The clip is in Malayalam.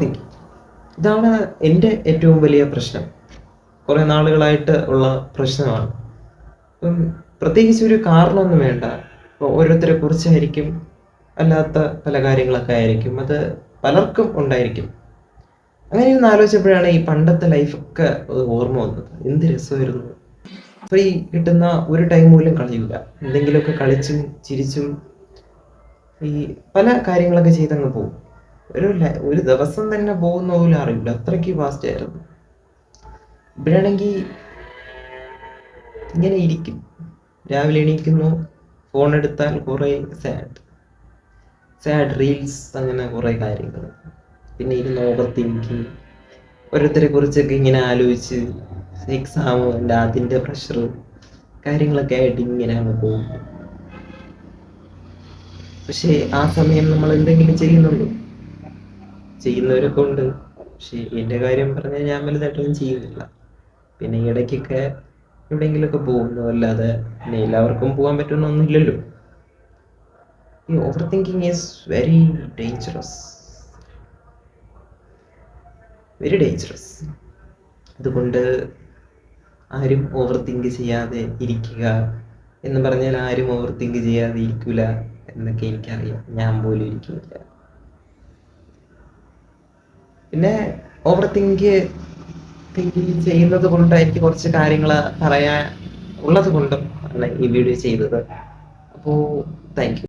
തിങ്കിങ്. ഇതാണ് എൻ്റെ ഏറ്റവും വലിയ പ്രശ്നം. കുറേ നാളുകളായിട്ട് ഉള്ള പ്രശ്നമാണ്. ഇപ്പം പ്രത്യേകിച്ച് ഒരു കാരണമൊന്നും വേണ്ട. ഇപ്പോൾ ഓരോരുത്തരെ കുറിച്ചായിരിക്കും, അല്ലാത്ത പല കാര്യങ്ങളൊക്കെ ആയിരിക്കും. അത് പലർക്കും ഉണ്ടായിരിക്കും. അങ്ങനെ ഒന്ന് ആലോചിച്ചപ്പോഴാണ് ഈ പണ്ടത്തെ ലൈഫൊക്കെ ഓർമ്മ വന്നത്. എന്ത് രസമായിരുന്നു. ഫ്രീ കിട്ടുന്ന ഒരു ടൈം പോലും കളയൂല. എന്തെങ്കിലുമൊക്കെ കളിച്ചും ചിരിച്ചും ഈ പല കാര്യങ്ങളൊക്കെ ചെയ്തങ്ങ് പോകും. ഒരു ദിവസം തന്നെ പോകുന്ന പോലും അറിയില്ല. അത്രയ്ക്ക് ഫാസ്റ്റ് ആയിരുന്നു. ഇപ്പോഴാണെങ്കിൽ ഇങ്ങനെ ഇരിക്കും. രാവിലെ എണീക്കുന്നു, ഫോൺ എടുത്താൽ കുറേ സാഡ് റീൽസ്, അങ്ങനെ കുറേ കാര്യങ്ങൾ. പിന്നെ ഇരുന്ന് ഓവർ തിങ്കിങ്, ഓരോരുത്തരെ കുറിച്ചൊക്കെ ഇങ്ങനെ ആലോചിച്ച് എക്സാം അതിൻ്റെ പ്രഷർ കാര്യങ്ങളൊക്കെ ആയിട്ട് ഇങ്ങനെ അങ്ങ് പോകും. പക്ഷേ ആ സമയം നമ്മൾ എന്തെങ്കിലും ചെയ്യുന്നുണ്ടോ? ചെയ്യുന്നവരൊക്കെ ഉണ്ട്. പക്ഷേ എൻ്റെ കാര്യം പറഞ്ഞാൽ ഞാൻ വലുതായിട്ടൊന്നും ചെയ്യുന്നില്ല. പിന്നെ ഇടയ്ക്കൊക്കെ എവിടെയെങ്കിലുമൊക്കെ പോകുന്നു അല്ലാതെ പിന്നെ എല്ലാവർക്കും പോകാൻ പറ്റുന്നൊന്നുമില്ലല്ലോ. ഈ over thinking is very dangerous, very dangerous. അതുകൊണ്ട് ആരും ഓവർ തിങ്ക് ചെയ്യാതെ ഇരിക്കുക എന്ന് പറഞ്ഞാൽ ആരും ഓവർ തിങ്ക് ചെയ്യാതെ ഇരിക്കില്ല എന്നൊക്കെ എനിക്കറിയാം. ഞാൻ പോലും ഇരിക്കുന്നില്ല. പിന്നെ ഓവർ തിങ്ക് ചെയ്യുന്നത് കൊണ്ട് എനിക്ക് കുറച്ച് കാര്യങ്ങൾ പറയാൻ ഉള്ളത് കൊണ്ടും ആണ് ഈ വീഡിയോ ചെയ്തത്. അപ്പോൾ താങ്ക് യു.